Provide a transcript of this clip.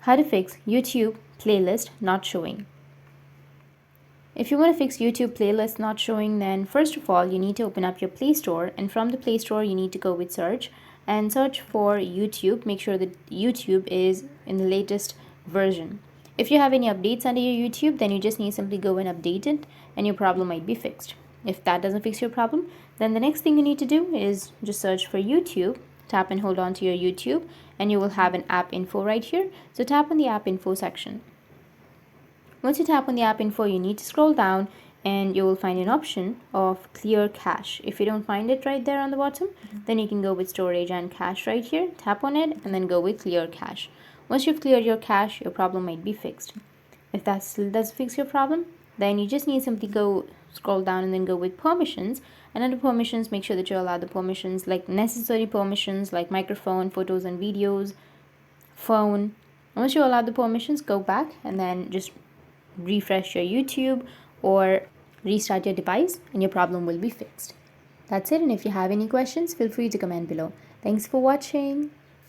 How to fix YouTube playlist not showing. If you want to fix YouTube playlist not showing, then first of all, you need to open up your Play Store, and from the Play Store, you need to go with search and search for YouTube. Make sure that YouTube is in the latest version. If you have any updates under your YouTube, then you just need to simply go and update it, and your problem might be fixed. If that doesn't fix your problem, then the next thing you need to do is just search for YouTube. Tap and hold on to your YouTube, and you will have an app info right here. So tap on the app info section. Once you tap on the app info, you need to scroll down and you will find an option of clear cache. If you don't find it right there on the bottom, then you can go with storage and cache right here. Tap on it and then go with clear cache. Once you've cleared your cache, your problem might be fixed. If that still doesn't fix your problem, then you just need to simply go scroll down and then go with permissions. And under permissions, make sure that you allow the permissions like necessary permissions like microphone, photos and videos, phone. Once you allow the permissions, go back and then just refresh your YouTube or restart your device and your problem will be fixed. That's it, and if you have any questions, feel free to comment below. Thanks for watching.